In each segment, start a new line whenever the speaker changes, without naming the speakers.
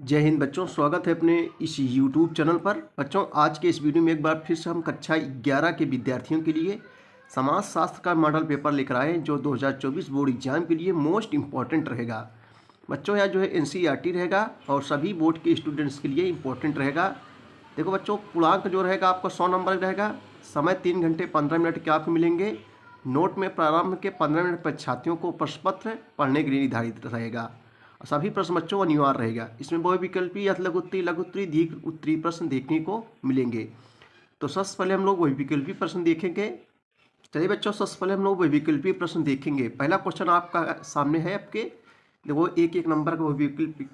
जय हिंद बच्चों, स्वागत है अपने इस YouTube चैनल पर। बच्चों, आज के इस वीडियो में एक बार फिर से हम कक्षा 11 के विद्यार्थियों के लिए समाज शास्त्र का मॉडल पेपर लेकर आए हैं जो 2024 बोर्ड एग्जाम के लिए मोस्ट इम्पॉर्टेंट रहेगा। बच्चों, यह जो है NCERT रहेगा और सभी बोर्ड के स्टूडेंट्स के लिए इम्पोर्टेंट रहेगा। देखो बच्चों, पूर्णांक जो रहेगा आपका 100 नंबर रहेगा। समय 3 घंटे 15 मिनट के आपको मिलेंगे। नोट में प्रारंभ के 15 मिनट परीक्षार्थियों को प्रश्न पत्र पढ़ने के लिए निर्धारित रहेगा। सभी प्रश्न बच्चों अनिवार्य रहेगा। इसमें बहुविकल्पी लघुत्तरी लघुत्तरी दीर्घ उत्तरी प्रश्न देखने को मिलेंगे। तो सबसे पहले हम लोग बहुविकल्पी प्रश्न देखेंगे। चलिए बच्चों, सबसे पहले हम लोग बहुविकल्पी प्रश्न देखेंगे। पहला क्वेश्चन आपका सामने है आपके। देखो, एक एक नंबर का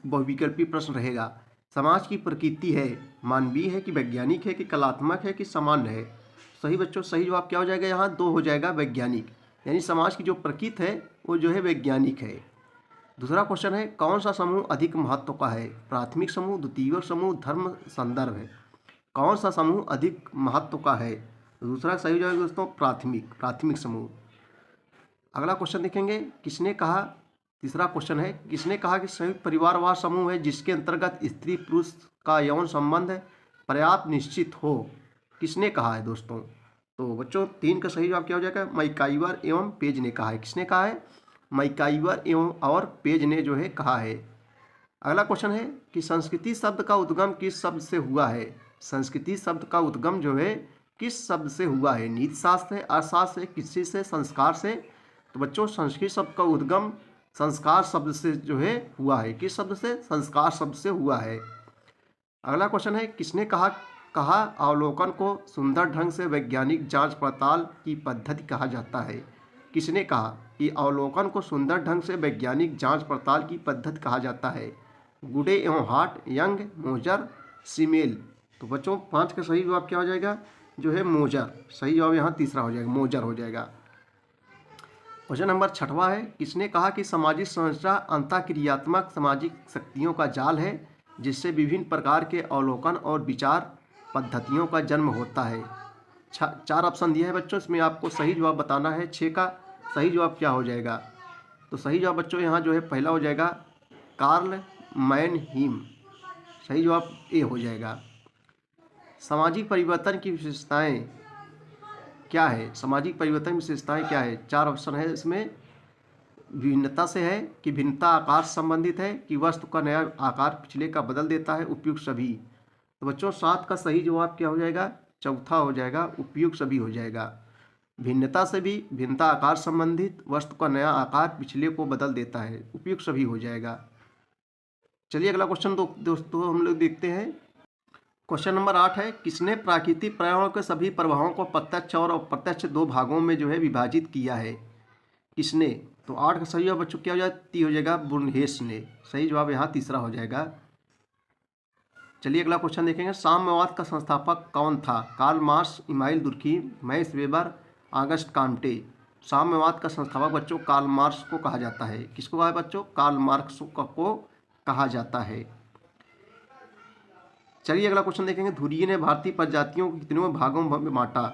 बहुविकल्पी प्रश्न रहेगा। समाज की प्रकृति है, मानवीय है कि वैज्ञानिक है कि कलात्मक है कि सामान्य है? सही बच्चों, सही जवाब क्या हो जाएगा? यहाँ 2 हो जाएगा, वैज्ञानिक। यानी समाज की जो प्रकृति है वो जो है वैज्ञानिक है। दूसरा क्वेश्चन है, कौन सा समूह अधिक महत्व का है? प्राथमिक समूह, द्वितीयक समूह, धर्म संदर्भ है? कौन सा समूह अधिक महत्व का है? दूसरा सही हो जाएगा दोस्तों, प्राथमिक समूह। अगला क्वेश्चन देखेंगे, किसने कहा? तीसरा क्वेश्चन है, किसने कहा कि संयुक्त परिवार वह समूह है जिसके अंतर्गत स्त्री पुरुष का यौन संबंध पर्याप्त निश्चित हो? किसने कहा है दोस्तों? तो बच्चों, 3 का सही जवाब क्या हो जाएगा? मैकाइवर एवं पेज ने कहा है। किसने कहा है? मैकाइवर एवं और पेज ने जो है कहा है। अगला क्वेश्चन है कि संस्कृति शब्द का उद्गम किस शब्द से हुआ है? संस्कृति शब्द का उद्गम जो है किस शब्द से हुआ है? नीति शास्त्र है, अर्थशास्त्र है, कृषि से, संस्कार से? तो बच्चों, संस्कृत शब्द का उद्गम संस्कार शब्द से जो है हुआ है। किस शब्द से? संस्कार शब्द से हुआ है। अगला क्वेश्चन है, किसने कहा कहा अवलोकन को सुंदर ढंग से वैज्ञानिक जांच पड़ताल की पद्धति कहा जाता है? किसने कहा कि अवलोकन को सुंदर ढंग से वैज्ञानिक जांच पड़ताल की पद्धति कहा जाता है? गुडे एवं हार्ट, यंग, मोजर, सीमेल? तो बच्चों, 5 का सही जवाब क्या हो जाएगा? जो है मोजर। सही जवाब यहाँ तीसरा हो जाएगा, मोजर हो जाएगा। क्वेश्चन नंबर 6वां है, किसने कहा कि सामाजिक संरचना अंतःक्रियात्मक सामाजिक शक्तियों का जाल है जिससे विभिन्न प्रकार के अवलोकन और विचार पद्धतियों का जन्म होता है? 4 ऑप्शन दिया है बच्चों, इसमें आपको सही जवाब बताना है। 6 का सही जवाब क्या हो जाएगा? तो सही जवाब बच्चों यहाँ जो है पहला हो जाएगा, कार्ल मैनहीम। सही जवाब ए हो जाएगा। सामाजिक परिवर्तन की विशेषताएं क्या है? सामाजिक परिवर्तन की विशेषताएं क्या है? 4 ऑप्शन है इसमें। विभिन्नता से है कि भिन्नता आकार से संबंधित है कि वस्तु का नया आकार पिछले का बदल देता है? उपयुक्त सभी। तो बच्चों, 7 का सही जवाब क्या हो जाएगा? चौथा हो जाएगा, उपयुक्त सभी हो जाएगा। भिन्नता से भी, भिन्नता आकार संबंधित, वस्तु का नया आकार पिछले को बदल देता है, उपयुक्त सभी हो जाएगा। चलिए अगला क्वेश्चन दोस्तों हम लोग देखते हैं। क्वेश्चन नंबर 8 है, किसने प्राकृतिक पर्यावरण के सभी प्रभावों को प्रत्यक्ष और अप्रत्यक्ष 2 भागों में जो है विभाजित किया है? किसने? तो 8 का सही जवाब बच्चों क्या हो जाएगा? बुर्नहेस ने। सही जवाब यहाँ तीसरा हो जाएगा। चलिए अगला क्वेश्चन देखेंगे, साम्यवाद का संस्थापक कौन था? Karl Marx, Emile Durkheim, Max Weber, Auguste Comte? साम्यवाद का संस्थापक बच्चों कार्ल मार्क्स को कहा जाता है। किसको कहा है बच्चों? कार्ल मार्क्स को कहा जाता है। चलिए अगला क्वेश्चन देखेंगे, धुरिये ने भारतीय प्रजातियों को कितने भागों में बांटा?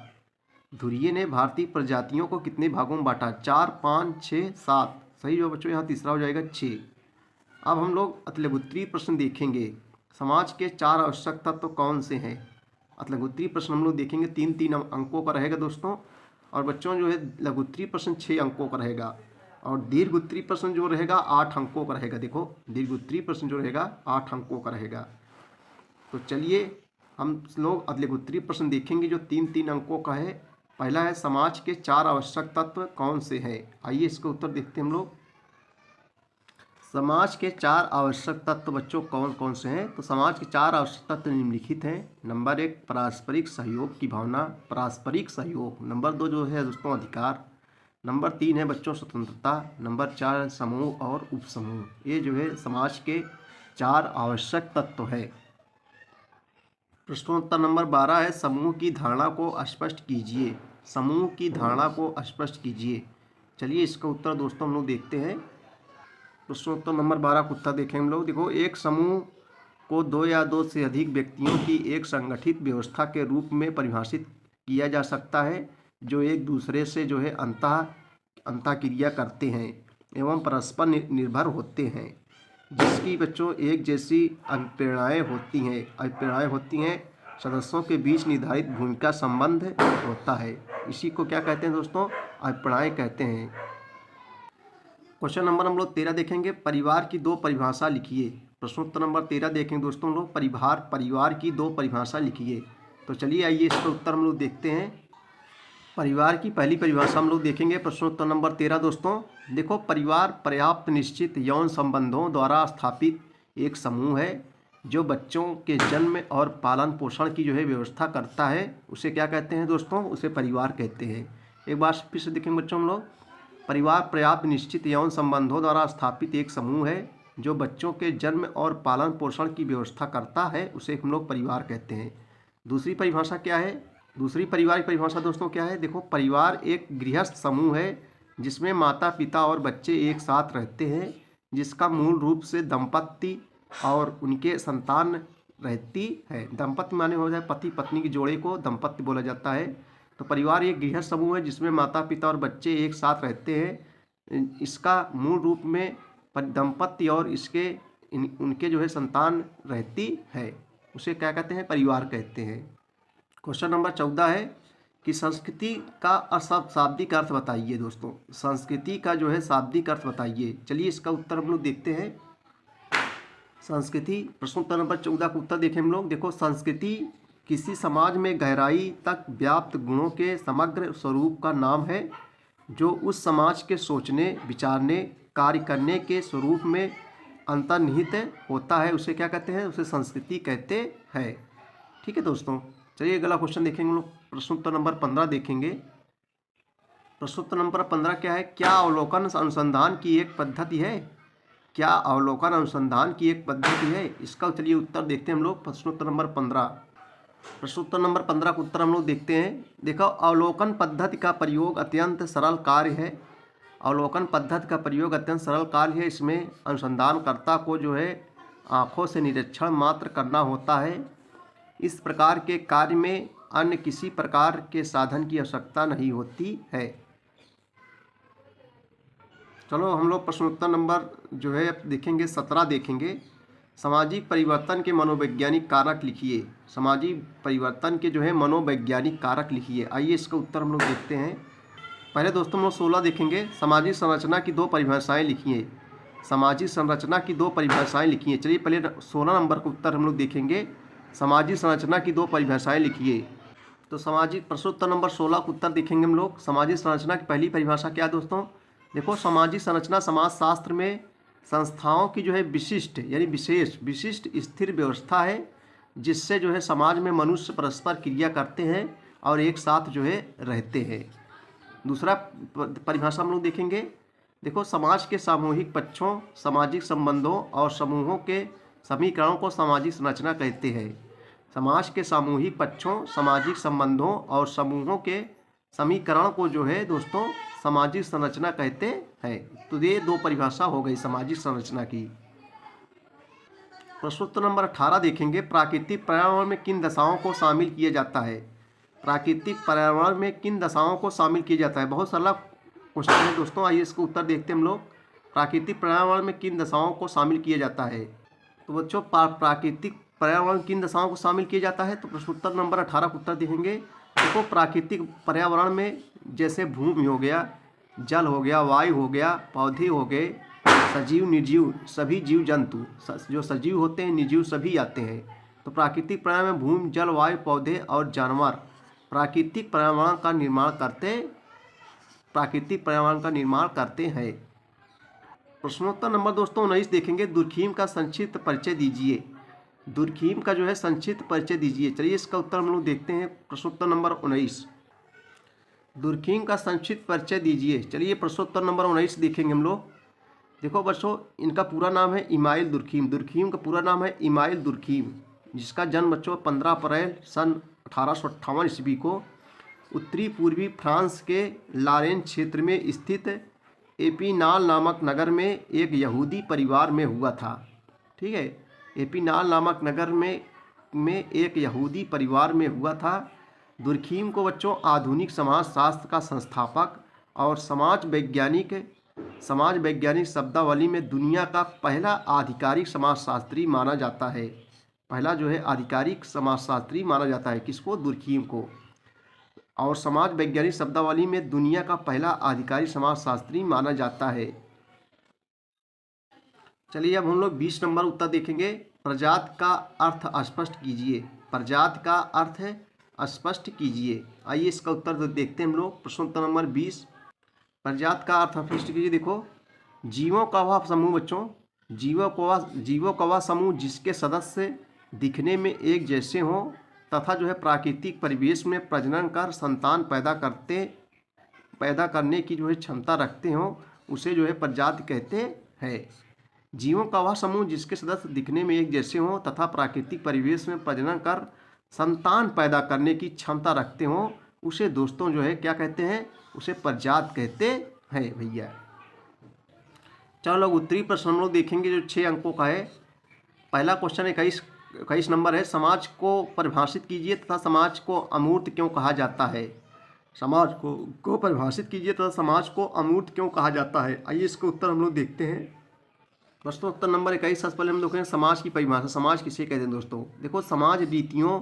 धुरिये ने भारतीय प्रजातियों को कितने भागों में बांटा? 4, 5, 6, 7? सही जो बच्चों यहाँ तीसरा हो जाएगा, 6। अब हम लोग अतिलघुत्तरीय प्रश्न देखेंगे। समाज के 4 आवश्यक तत्व कौन से हैं? अतिलघुत्तरीय प्रश्न हम लोग देखेंगे, 3-3 अंकों का रहेगा दोस्तों। और बच्चों जो है लघुत्तरीय प्रश्न 6 अंकों का रहेगा और दीर्घोत्तरीय प्रश्न जो रहेगा 8 अंकों का रहेगा। देखो, दीर्घोत्तरीय प्रश्न जो रहेगा 8 अंकों का रहेगा। तो चलिए हम लोग अतिलघुत्तरीय प्रश्न देखेंगे जो 3-3 अंकों का है। पहला है, समाज के 4 आवश्यक तत्व कौन से हैं? आइए इसका उत्तर देखते हैं हम लोग। समाज के 4 आवश्यक तत्व बच्चों कौन कौन से हैं? तो समाज के 4 आवश्यक तत्व निम्नलिखित हैं। नंबर 1, पारस्परिक सहयोग की भावना, पारस्परिक सहयोग। नंबर 2 जो है दोस्तों, अधिकार। नंबर 3 है बच्चों, स्वतंत्रता। नंबर 4 है समूह और उपसमूह। ये जो है समाज के 4 आवश्यक तत्व है। प्रश्नोत्तर नंबर 12 है, समूह की धारणा को स्पष्ट कीजिए। समूह की धारणा को स्पष्ट कीजिए। चलिए इसका उत्तर दोस्तों हम लोग देखते हैं। प्रश्नोत्तर नंबर 12 का उत्तर देखें हम लोग। देखो, एक समूह को 2 या 2 से अधिक व्यक्तियों की एक संगठित व्यवस्था के रूप में परिभाषित किया जा सकता है जो एक दूसरे से जो है अंतःक्रिया करते हैं एवं परस्पर निर्भर होते हैं। जिसकी बच्चों एक जैसी अभिप्रेरणाएं होती हैं, सदस्यों के बीच निर्धारित भूमिका संबंध होता है। इसी को क्या कहते हैं दोस्तों? अभिप्रेरणाएं कहते हैं। क्वेश्चन नंबर हम लोग 13 देखेंगे, परिवार की दो परिभाषा लिखिए। प्रश्नोत्तर नंबर 13 देखेंगे दोस्तों हम लोग, परिवार की दो परिभाषा लिखिए। तो चलिए आइए इसका उत्तर हम लोग देखते हैं। परिवार की पहली परिभाषा हम लोग देखेंगे प्रश्नोत्तर नंबर 13 दोस्तों। देखो, परिवार पर्याप्त निश्चित यौन संबंधों द्वारा स्थापित एक समूह है जो बच्चों के जन्म और पालन पोषण की जो है व्यवस्था करता है। उसे क्या कहते हैं दोस्तों? उसे परिवार कहते हैं। एक बार फिर से देखेंगे बच्चों हम लोग, परिवार पर्याप्त निश्चित यौन संबंधों द्वारा स्थापित एक समूह है जो बच्चों के जन्म और पालन पोषण की व्यवस्था करता है, उसे हम लोग परिवार कहते हैं। दूसरी परिभाषा क्या है? दूसरी परिवार की परिभाषा दोस्तों क्या है? देखो, परिवार एक गृहस्थ समूह है जिसमें माता पिता और बच्चे एक साथ रहते हैं, जिसका मूल रूप से दंपत्ति और उनके संतान रहती है। दंपत्ति माने हो जाए पति पत्नी की जोड़े को दंपत्ति बोला जाता है। तो परिवार एक गृहस्थ समूह है जिसमें माता पिता और बच्चे एक साथ रहते हैं। इसका मूल रूप में दंपत्ति और उनके जो है संतान रहती है, उसे क्या कहते हैं? परिवार कहते हैं। क्वेश्चन नंबर 14 है कि संस्कृति का शाब्दिक अर्थ बताइए दोस्तों। संस्कृति का जो है शाब्दिक अर्थ बताइए। चलिए इसका उत्तर हम लोग देखते हैं। संस्कृति, प्रश्नोत्तर नंबर 14 का उत्तर देखें हम लोग। देखो, संस्कृति किसी समाज में गहराई तक व्याप्त गुणों के समग्र स्वरूप का नाम है जो उस समाज के सोचने, विचारने, कार्य करने के स्वरूप में अंतर्निहित होता है। उसे क्या कहते हैं? उसे संस्कृति कहते हैं। ठीक है दोस्तों, चलिए अगला क्वेश्चन देखेंगे हम लोग। प्रश्नोत्तर नंबर 15 देखेंगे। प्रश्नोत्तर नंबर 15 क्या है? क्या अवलोकन अनुसंधान की एक पद्धति है? क्या अवलोकन अनुसंधान की एक पद्धति है? इसका चलिए उत्तर देखते हैं हम लोग। प्रश्नोत्तर नंबर 15 प्रश्नोत्तर नंबर 15 का उत्तर हम लोग देखते हैं। देखो, अवलोकन पद्धति का प्रयोग अत्यंत सरल कार्य है। अवलोकन पद्धति का प्रयोग अत्यंत सरल कार्य है। इसमें अनुसंधानकर्ता को जो है आँखों से निरीक्षण मात्र करना होता है। इस प्रकार के कार्य में अन्य किसी प्रकार के साधन की आवश्यकता नहीं होती है। चलो हम लोग प्रश्नोत्तर नंबर जो है देखेंगे 17 देखेंगे। सामाजिक परिवर्तन के मनोवैज्ञानिक कारक लिखिए। सामाजिक परिवर्तन के जो है मनोवैज्ञानिक कारक लिखिए। आइए इसका उत्तर हम लोग देखते हैं। पहले दोस्तों हम लोग 16 देखेंगे। सामाजिक संरचना की दो परिभाषाएं लिखिए। सामाजिक संरचना की दो परिभाषाएं लिखिए। चलिए पहले 16 नंबर का उत्तर हम लोग देखेंगे। सामाजिक संरचना की दो परिभाषाएं लिखिए। तो सामाजिक प्रश्नोत्तर नंबर 16 का उत्तर देखेंगे हम लोग। सामाजिक संरचना की पहली परिभाषा क्या है दोस्तों? देखो, सामाजिक संरचना समाजशास्त्र में संस्थाओं की जो है विशिष्ट यानी विशिष्ट स्थिर व्यवस्था है जिससे जो है समाज में मनुष्य परस्पर क्रिया करते हैं और एक साथ जो है रहते हैं। दूसरा परिभाषा हम लोग देखेंगे। देखो, समाज के सामूहिक पक्षों, सामाजिक संबंधों और समूहों के समीकरणों को सामाजिक संरचना कहते हैं। समाज के सामूहिक पक्षों, सामाजिक संबंधों और समूहों के समीकरण को जो है दोस्तों सामाजिक संरचना कहते हैं। तो ये दो परिभाषा हो गई सामाजिक संरचना की। प्रश्नोत्तर नंबर 18 देखेंगे। प्राकृतिक पर्यावरण में किन दशाओं को शामिल किया जाता है? प्राकृतिक पर्यावरण में किन दशाओं को शामिल किया जाता है? बहुत सरल क्वेश्चन है दोस्तों। आइए इसको उत्तर देखते हैं हम लोग। प्राकृतिक पर्यावरण में किन दशाओं को शामिल किया जाता है? तो बच्चों, प्राकृतिक पर्यावरण किन दशाओं को शामिल किया जाता है? तो प्रश्नोत्तर नंबर 18 का उत्तर देखेंगे। देखो, प्राकृतिक पर्यावरण में जैसे भूमि हो गया, जल हो गया, वायु हो गया, पौधे हो गए, सजीव निर्जीव सभी जीव जंतु, जो सजीव होते हैं निर्जीव सभी आते हैं। तो प्राकृतिक पर्यावरण में भूमि, जल, वायु, पौधे और जानवर प्राकृतिक पर्यावरण का निर्माण करते हैं। प्रश्नोत्तर नंबर दोस्तों 19 देखेंगे। दुर्खीम का संक्षिप्त परिचय दीजिए। दुर्खीम का जो है संक्षिप्त परिचय दीजिए। चलिए इसका उत्तर हम लोग देखते हैं। प्रश्नोत्तर नंबर 19, दुर्खीम का संक्षिप्त परिचय दीजिए। चलिए प्रश्नोत्तर नंबर 19 देखेंगे हम लोग। देखो बच्चों, इनका पूरा नाम है इमाइल दुर्खीम। दुर्खीम का पूरा नाम है इमाइल दुर्खीम, जिसका जन्म बच्चों 15 अप्रैल सन 1858 ईस्वी को उत्तरी पूर्वी फ्रांस के लारेन क्षेत्र में स्थित एपिनाल नामक नगर में एक यहूदी परिवार में हुआ था। ठीक है, एपिनाल नामक नगर में एक यहूदी परिवार में हुआ था। दुर्खीम को बच्चों आधुनिक समाजशास्त्र का संस्थापक और समाज वैज्ञानिक समाज वैज्ञानिक शब्दावली में दुनिया का पहला आधिकारिक समाजशास्त्री माना जाता है। पहला जो है आधिकारिक समाजशास्त्री माना जाता है किसको? दुर्कीम को। और समाज वैज्ञानिक शब्दावली में दुनिया का पहला आधिकारिक समाजशास्त्री माना जाता है। चलिए अब हम लोग 20 नंबर उत्तर देखेंगे। प्रजात का अर्थ स्पष्ट कीजिए। प्रजात का अर्थ स्पष्ट कीजिए। आइए इसका उत्तर देखते हैं हम लोग। प्रश्नोत्तर नंबर 20, प्रजात का अर्थ स्पष्ट कीजिए। देखो, जीवों का वह समूह बच्चों, जीवों का वह समूह जिसके सदस्य दिखने में एक जैसे हों तथा जो है प्राकृतिक परिवेश में प्रजनन कर संतान पैदा करने की जो है क्षमता रखते हों, उसे जो है प्रजाति कहते हैं। जीवों का वह समूह जिसके सदस्य दिखने में एक जैसे हों तथा प्राकृतिक परिवेश में प्रजनन कर संतान पैदा करने की क्षमता रखते हों, उसे दोस्तों जो है क्या कहते हैं? उसे प्रजाति कहते हैं भैया। चलो लोग उत्तरी प्रश्न हम लोग देखेंगे जो 6 अंकों का है। पहला क्वेश्चन 21 नंबर है, समाज को परिभाषित कीजिए तथा समाज को अमूर्त क्यों कहा जाता है। समाज को परिभाषित कीजिए तथा समाज को अमूर्त क्यों कहा जाता है। आइए इसका उत्तर हम लोग देखते हैं। प्रश्नोत्तर नंबर 21 सबसे पहले हम लोग करें समाज की परिभाषा। समाज किसे कहते हैं दोस्तों? देखो, समाज रीतियों,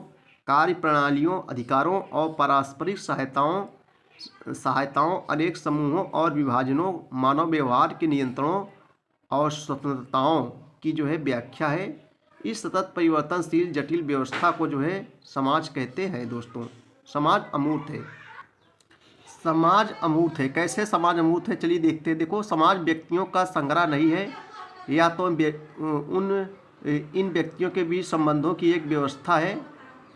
कार्य प्रणालियों, अधिकारों और पारस्परिक सहायताओं, अनेक समूहों और विभाजनों, मानव व्यवहार के नियंत्रणों और स्वतंत्रताओं की जो है व्याख्या है। इस सतत परिवर्तनशील जटिल व्यवस्था को जो है समाज कहते हैं दोस्तों। समाज अमूर्त है। समाज अमूर्त है। कैसे समाज अमूर्त है? चलिए देखते हैं। देखो, समाज व्यक्तियों का संग्रह नहीं है या तो इन व्यक्तियों के बीच संबंधों की एक व्यवस्था है।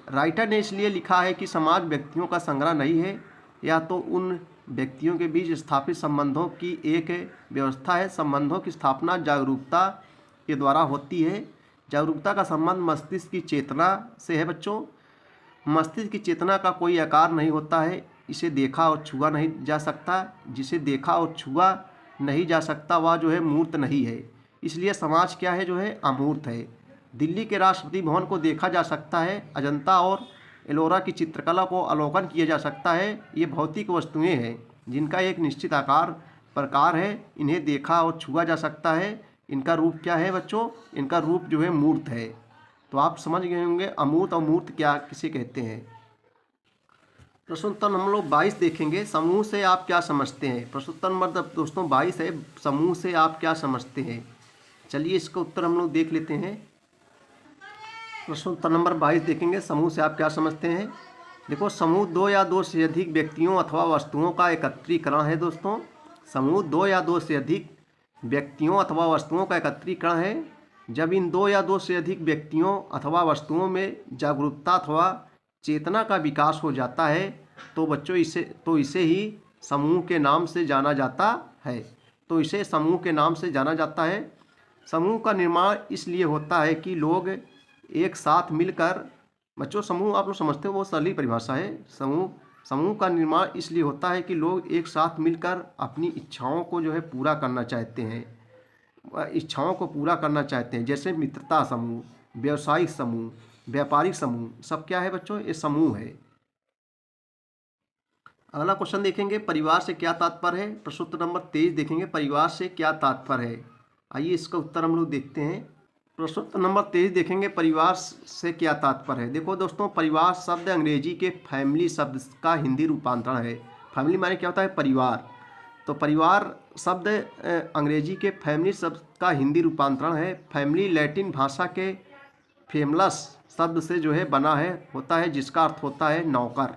राइटर ने इसलिए लिखा है कि समाज व्यक्तियों का संग्रह नहीं है या तो उन व्यक्तियों के बीच स्थापित संबंधों की एक व्यवस्था है। संबंधों की स्थापना जागरूकता के द्वारा होती है। जागरूकता का संबंध मस्तिष्क की चेतना से है बच्चों। मस्तिष्क की चेतना का कोई आकार नहीं होता है। इसे देखा और छुआ नहीं जा सकता। जिसे देखा और छुआ नहीं जा सकता वह जो है मूर्त नहीं है। इसलिए समाज क्या है? जो है अमूर्त है। दिल्ली के राष्ट्रपति भवन को देखा जा सकता है। अजंता और एलोरा की चित्रकला को अवलोकन किया जा सकता है। ये भौतिक वस्तुएं हैं जिनका एक निश्चित आकार प्रकार है। इन्हें देखा और छुआ जा सकता है। इनका रूप क्या है बच्चों? इनका रूप जो है मूर्त है। तो आप समझ गए होंगे अमूर्त और मूर्त क्या किसे कहते हैं। प्रश्नोत्तर हम लोग 22 देखेंगे। समूह से आप क्या समझते हैं? प्रश्नोत्तर नंबर दोस्तों 22 है, समूह से आप क्या समझते हैं। चलिए इसका उत्तर हम लोग देख लेते हैं। प्रश्नोत्तर नंबर 22 देखेंगे, समूह से आप क्या समझते हैं। देखो, समूह 2 या 2 से अधिक व्यक्तियों अथवा वस्तुओं का एकत्रीकरण है दोस्तों। समूह 2 या 2 से अधिक व्यक्तियों अथवा वस्तुओं का एकत्रीकरण है। जब इन 2 या 2 से अधिक व्यक्तियों अथवा वस्तुओं में जागरूकता अथवा चेतना का विकास हो जाता है तो बच्चों इसे ही समूह के नाम से जाना जाता है। तो इसे समूह के नाम से जाना जाता है। समूह का निर्माण इसलिए होता है कि लोग एक साथ मिलकर, बच्चों समूह आप लोग समझते हो वो सरली परिभाषा है। समूह का निर्माण इसलिए होता है कि लोग एक साथ मिलकर अपनी इच्छाओं को जो है पूरा करना चाहते हैं। इच्छाओं को पूरा करना चाहते हैं। जैसे मित्रता समूह, व्यवसायिक समूह, व्यापारिक समूह, सब क्या है बच्चों? ये समूह है। अगला क्वेश्चन देखेंगे, परिवार से क्या तात्पर्य है। प्रश्नोत्तर नंबर 23 देखेंगे, परिवार से क्या तात्पर्य है। आइए इसका उत्तर हम लोग देखते हैं। प्रश्नोत्तर नंबर 23 देखेंगे, परिवार से क्या तात्पर्य है। देखो दोस्तों, परिवार शब्द अंग्रेजी के फैमिली शब्द का हिंदी रूपांतरण है। फैमिली माने क्या होता है? परिवार। तो परिवार शब्द अंग्रेजी के फैमिली शब्द का हिंदी रूपांतरण है। फैमिली लैटिन भाषा के फेमलस शब्द से जो है बना है होता है, जिसका अर्थ होता है नौकर।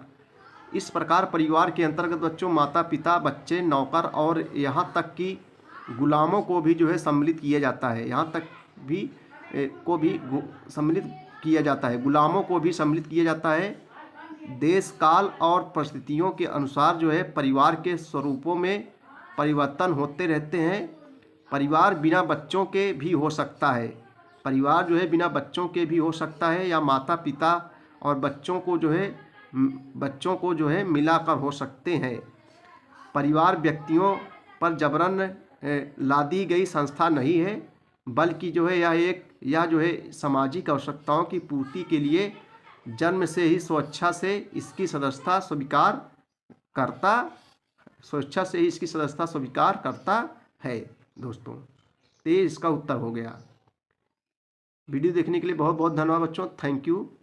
इस प्रकार परिवार के अंतर्गत बच्चों माता पिता, बच्चे, नौकर और यहाँ तक कि गुलामों को भी जो है सम्मिलित किया जाता है। यहाँ तक भी सम्मिलित किया जाता है। गुलामों को भी सम्मिलित किया जाता है। देश काल और परिस्थितियों के अनुसार जो है परिवार के स्वरूपों में परिवर्तन होते रहते हैं। परिवार बिना बच्चों के भी हो सकता है। परिवार जो है बिना बच्चों के भी हो सकता है, या माता पिता और बच्चों को जो है मिलाकर हो सकते हैं। परिवार व्यक्तियों पर जबरन लादी गई संस्था नहीं है, बल्कि जो है यह जो है सामाजिक आवश्यकताओं की पूर्ति के लिए जन्म से ही स्वेच्छा से इसकी सदस्यता स्वीकार करता है दोस्तों। तो ये इसका उत्तर हो गया। वीडियो देखने के लिए बहुत बहुत धन्यवाद बच्चों। Thank you.